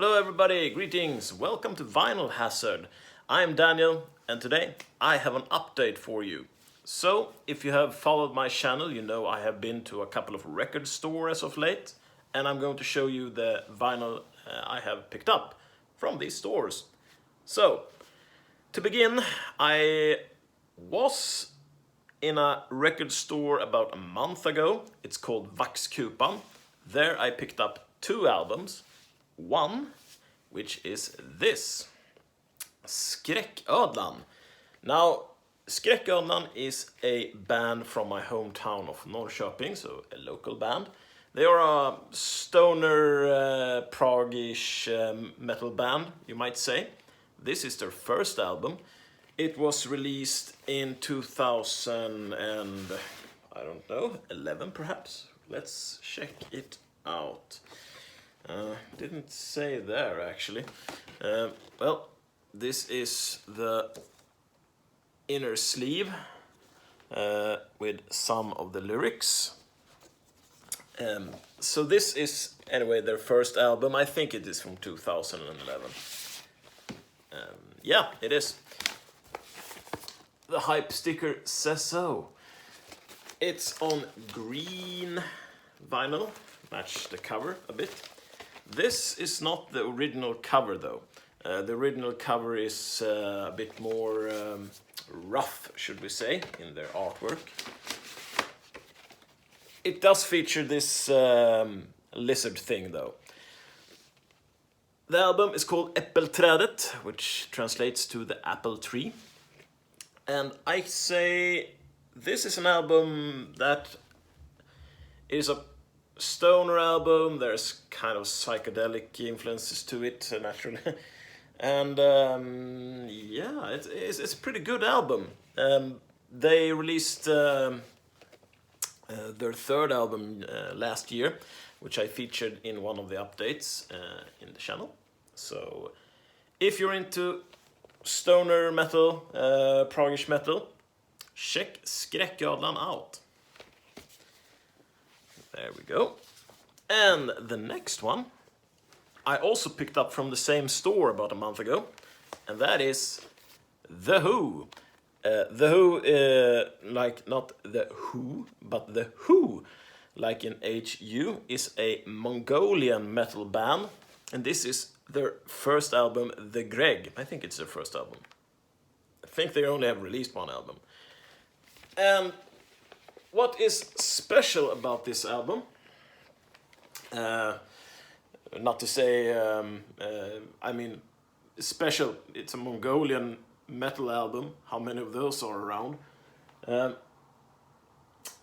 Hello everybody, greetings, welcome to Vinyl Hazard. I'm Daniel and today I have an update for you. So, if you have followed my channel, you know I have been to a couple of record stores as of late, and I'm going to show you the vinyl I have picked up from these stores. So, to begin, I was in a record store about a month ago. It's called Vaxkupan. There I picked up two albums. One, which is this, Skraeckoedlan. Now, Skraeckoedlan is a band from my hometown of Norrköping, so a local band. They are a stoner, prog-ish metal band, you might say. This is their first album. It was released in 2000 and, I don't know, 11 perhaps? Let's check it out. Didn't say there actually. Well, this is the inner sleeve with some of the lyrics. So this is anyway their first album. I think it is from 2011. Yeah, it is. The hype sticker says so. It's on green vinyl, match the cover a bit. This is not the original cover though. The original cover is a bit more rough, should we say, in their artwork. It does feature this lizard thing though. The album is called Äppelträdet, which translates to the apple tree. And I say this is an album that is a stoner album. There's kind of psychedelic influences to it, naturally. And yeah, it's a pretty good album. They released their third album last year, which I featured in one of the updates in the channel. So if you're into stoner metal, prog-ish metal, check Skraeckoedlan out. There we go. And the next one I also picked up from the same store about a month ago, and that is The Who. The Who, like not The Who, but The Who, like in HU, is a Mongolian metal band, and this is their first album, The Gereg. I think it's their first album. I think they only have released one album. And what is special about this album? Not to say, I mean, special, it's a Mongolian metal album. How many of those are around?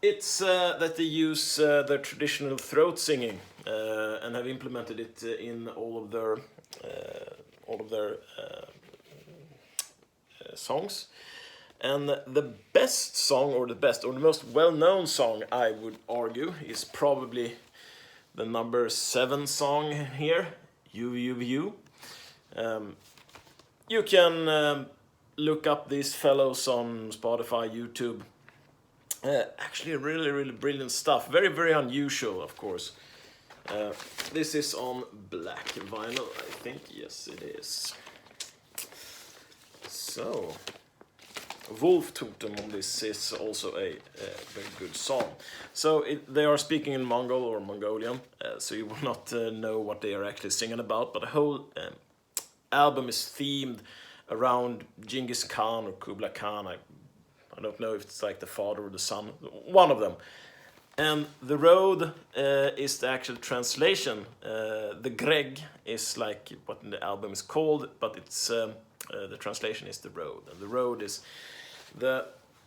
It's that they use their traditional throat singing and have implemented it in all of their songs. And the best song, or the most well-known song, I would argue, is probably the number 7 song here, You. You can look up these fellows on Spotify, YouTube. Actually, really brilliant stuff. Very unusual, of course. This is on black vinyl, I think. Yes, it is. So, Wolf Totem on this is also a very good song. So they are speaking in Mongol or Mongolian, so you will not know what they are actually singing about, but the whole album is themed around Genghis Khan or Kublai Khan. I don't know if it's like the father or the son, one of them. And the road is the actual translation. The Gereg is like what the album is called, but it's the translation is the road. And the road is the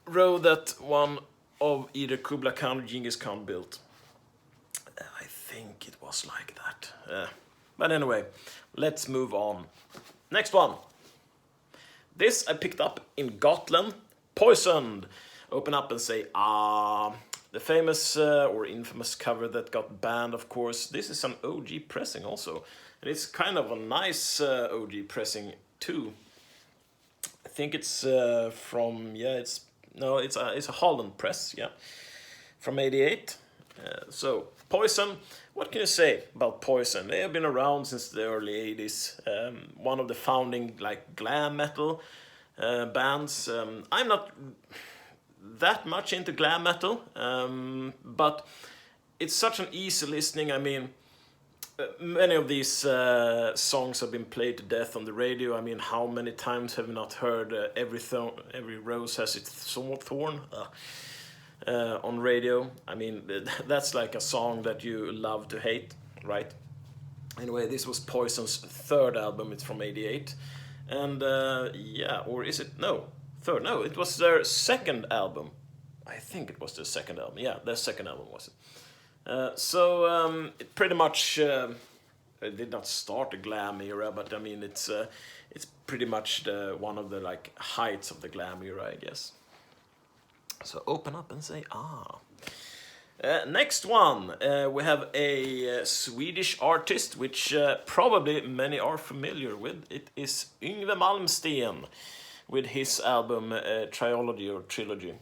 road that one of either Kublai Khan or Genghis Khan built. I think it was like that. But anyway, let's move on. Next one. This I picked up in Gotland. Poisoned. Open up and say, ah. The famous or infamous cover that got banned, of course. This is an OG pressing also. And it's kind of a nice OG pressing too. I think it's from, yeah, it's a Holland press, yeah. From '88. So, Poison, what can you say about Poison? They have been around since the early 80s. One of the founding like glam metal bands. I'm not that much into glam metal, but it's such an easy listening. I mean, many of these songs have been played to death on the radio. I mean, how many times have you not heard every rose has its thorn? On radio. I mean, that's like a song that you love to hate, right? Anyway, this was Poison's third album. It's from '88, and yeah, or is it no third? No, it was their second album. I think it was their second album. Yeah, their second album was it. So it pretty much it did not start the glam era, but I mean it's pretty much one of the like heights of the glam era, I guess. So open up and say, ah. Next one, we have a Swedish artist, which probably many are familiar with. It is Yngwie Malmsteen, with his album Triology or Trilogy.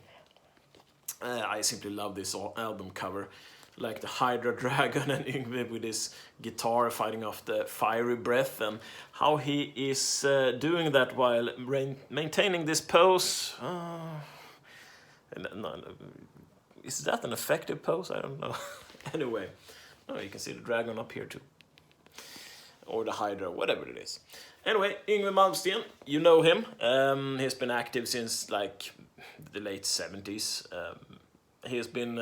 I simply love this album cover. Like the Hydra Dragon and Yngwie with his guitar fighting off the fiery breath, and how he is doing that while maintaining this pose. Is that an effective pose? I don't know. Anyway, you can see the dragon up here too. Or the Hydra, whatever it is. Anyway, Yngwie Malmsteen, you know him. He's been active since like the late 70s. He has been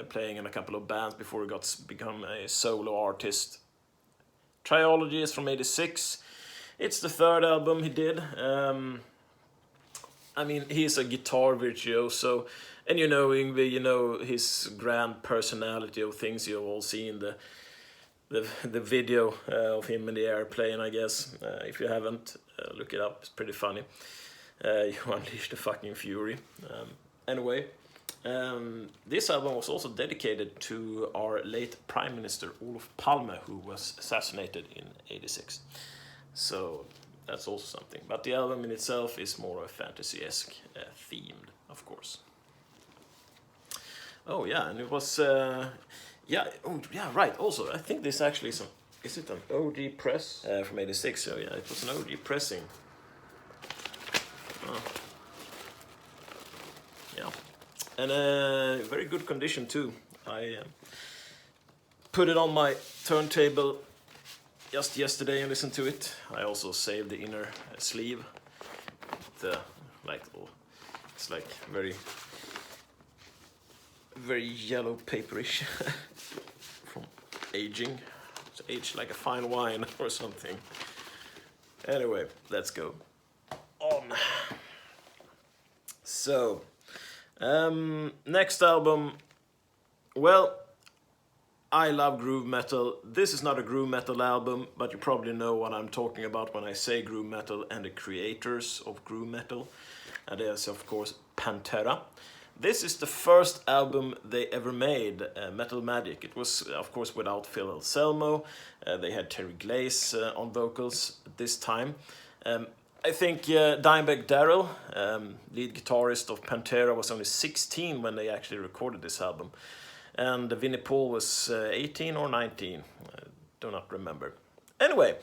playing in a couple of bands before he become a solo artist. Triology is from '86. It's the third album he did. I mean, he's a guitar virtuoso, and you know Yngwie, you know his grand personality of things you've all seen, the video of him in the airplane, I guess. If you haven't, look it up, it's pretty funny. You unleash the fucking fury. Anyway, this album was also dedicated to our late Prime Minister Olof Palme, who was assassinated in '86. So that's also something. But the album in itself is more a fantasy-esque themed, of course. Oh yeah, and it was right. Also, I think this actually is it an OG press from '86? So yeah, it was an OG pressing. Oh. Yeah, and very good condition too. I put it on my turntable just yesterday and listened to it. I also saved the inner sleeve. It's like very yellow paperish from aging. It's aged like a fine wine or something. Anyway, let's go on. So, next album. Well, I love groove metal. This is not a groove metal album, but you probably know what I'm talking about when I say groove metal and the creators of groove metal. And there's, of course, Pantera. This is the first album they ever made, Metal Magic. It was, of course, without Phil Anselmo. They had Terry Glaze on vocals at this time. I think Dimebag Darrell, lead guitarist of Pantera, was only 16 when they actually recorded this album. And Vinnie Paul was 18 or 19, I do not remember. Anyway,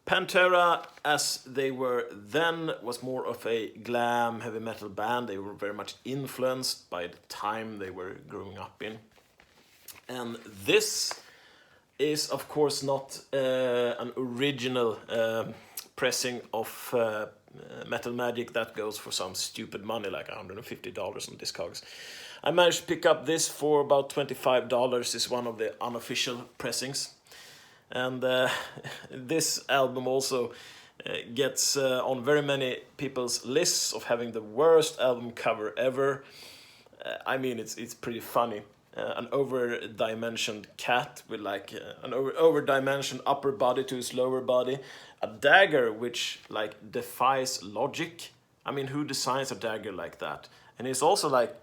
Pantera, as they were then, was more of a glam heavy metal band. They were very much influenced by the time they were growing up in. And this is, of course, not an original pressing of Metal Magic that goes for some stupid money, like $150 on Discogs. I managed to pick up this for about $25. It's one of the unofficial pressings. And this album also gets on very many people's lists of having the worst album cover ever. I mean, it's pretty funny. An over-dimensioned cat with like an over-dimensioned upper body to his lower body. A dagger which like defies logic. I mean, who designs a dagger like that? And it's also like,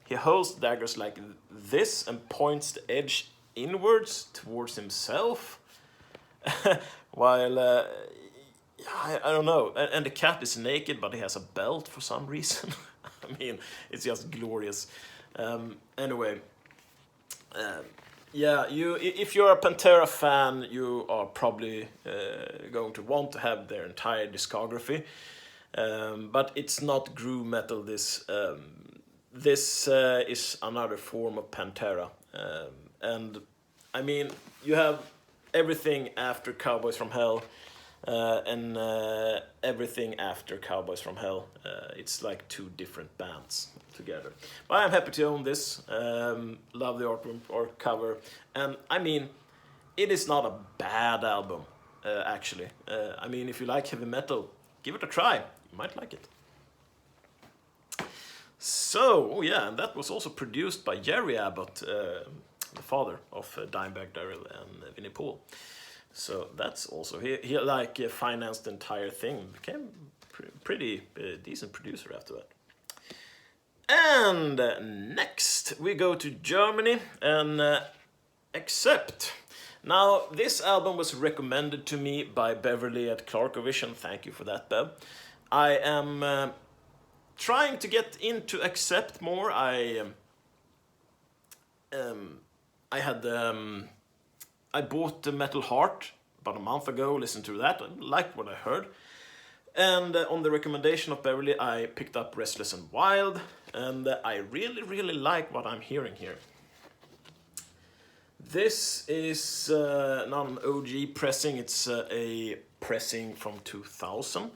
he holds daggers like this and points the edge inwards towards himself. While, I don't know. And the cat is naked, but he has a belt for some reason. I mean, it's just glorious. Anyway, Yeah, if you're a Pantera fan, you are probably going to want to have their entire discography. But it's not groove metal. This is another form of Pantera, and I mean you have everything after Cowboys from Hell, and everything after Cowboys from Hell. It's like two different bands together. But I'm happy to own this. Love the artwork or cover, and I mean, it is not a bad album, actually. I mean, if you like heavy metal, give it a try. You might like it. So, oh yeah, and that was also produced by Jerry Abbott, the father of Dimebag Darrell and Vinnie Paul. So that's also, he like financed the entire thing, became pretty decent producer after that. And next we go to Germany and Accept. Now this album was recommended to me by Beverly at Clarkovision. Thank you for that, Bev. I am trying to get into Accept more. I bought the Metal Heart about a month ago, listened to that, I liked what I heard. And on the recommendation of Beverly, I picked up Restless and Wild, and I really, really like what I'm hearing here. This is not an OG pressing, it's a pressing from 2000.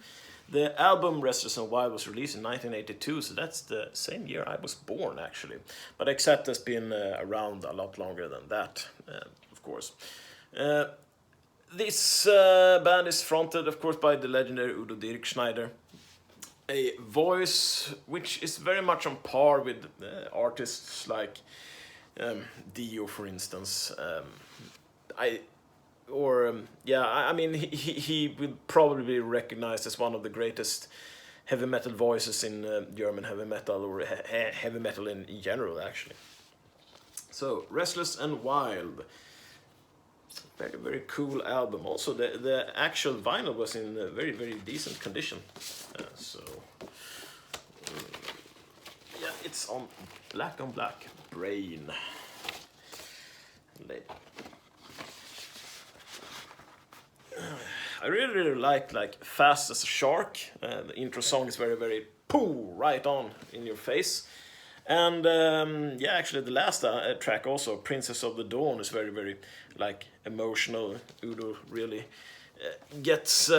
The album Restless and Wild was released in 1982, so that's the same year I was born, actually. But Accept has been around a lot longer than that, of course. This band is fronted, of course, by the legendary Udo Dirkschneider. A voice which is very much on par with artists like Dio, for instance. I mean, he will probably be recognized as one of the greatest heavy metal voices in German heavy metal, or heavy metal in general, actually. So, Restless and Wild. Very, very cool album. Also, the actual vinyl was in very, very decent condition. Yeah, it's on black Brain. I really, really like Fast as a Shark. The intro song is very, very poo, right on in your face. And yeah, actually the last track also, Princess of the Dawn, is very, very like emotional. Udo really gets he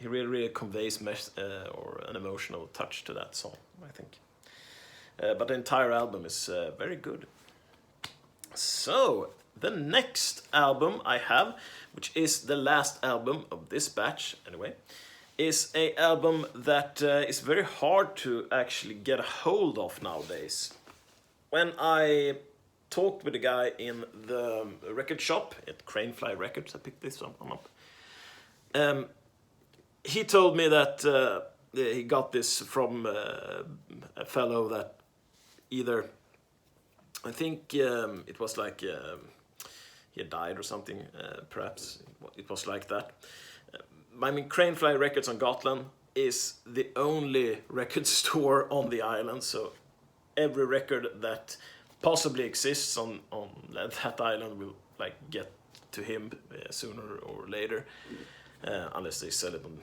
really, really conveys or an emotional touch to that song, I think. But the entire album is very good. So the next album I have, which is the last album of this batch anyway, is a album that is very hard to actually get a hold of nowadays. When I talked with a guy in the record shop at Cranefly Records, I picked this one up. He told me that he got this from a fellow that either, I think it was like he had died or something, perhaps it was like that. I mean, Cranefly Records on Gotland is the only record store on the island, so every record that possibly exists on that island will like get to him sooner or later, unless they sell it on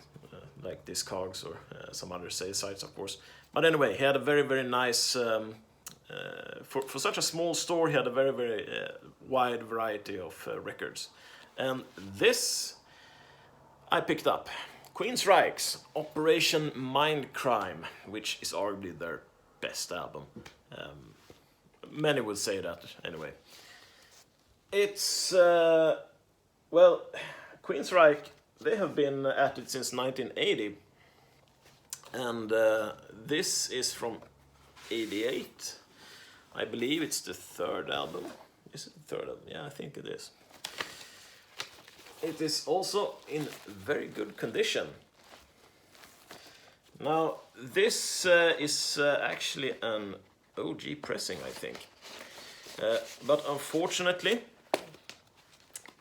like Discogs or some other sales sites, of course. But anyway, he had a very, very nice, for such a small store, he had a very, very wide variety of records. And this I picked up, Queensrÿche's Operation Mindcrime, which is arguably their best album. Many would say that, anyway. It's, well, Queensrÿche, they have been at it since 1980. And this is from 88. I believe it's the third album. Is it the third album? Yeah, I think it is. It is also in very good condition. Now, this is actually an OG pressing, I think. But unfortunately,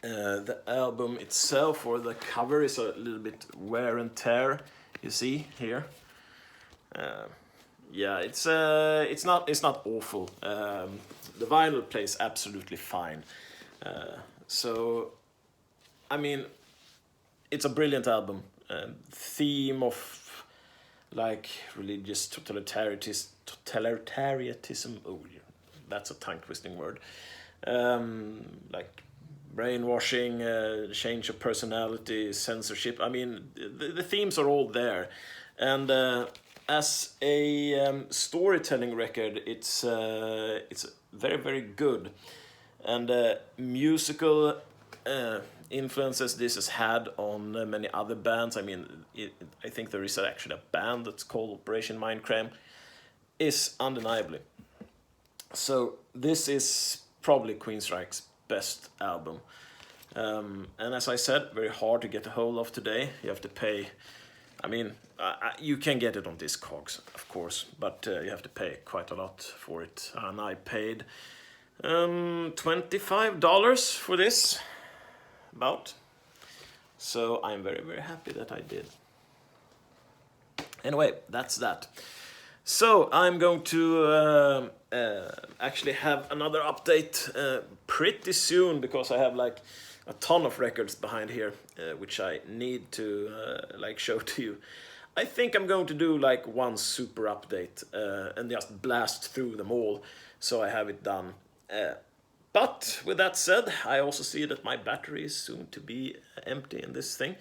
the album itself, or the cover, is a little bit wear and tear, you see here. Yeah, it's not awful. The vinyl plays absolutely fine. So, I mean, it's a brilliant album. Theme of like religious totalitarianism. Oh, yeah, that's a tongue twisting word. Like brainwashing, change of personality, censorship. I mean, the themes are all there, and as a storytelling record, it's very very good, and musical influences this has had on many other bands. I mean, I think there is actually a band that's called Operation Mindcrime, is undeniably. So this is probably Queensrÿche's best album. And as I said, very hard to get a hold of today. You have to pay. I mean, you can get it on Discogs, of course, but you have to pay quite a lot for it. And I paid $25 for this, about. So I'm very, very happy that I did. Anyway, that's that. So I'm going to actually have another update pretty soon, because I have like a ton of records behind here which I need to like show to you. I think I'm going to do like one super update and just blast through them all, so I have it done. But with that said, I also see that my battery is soon to be empty in this thing.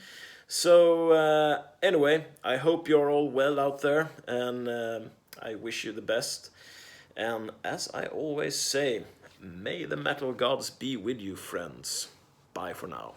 So anyway, I hope you're all well out there, and I wish you the best. And as I always say, may the metal gods be with you, friends. Bye for now.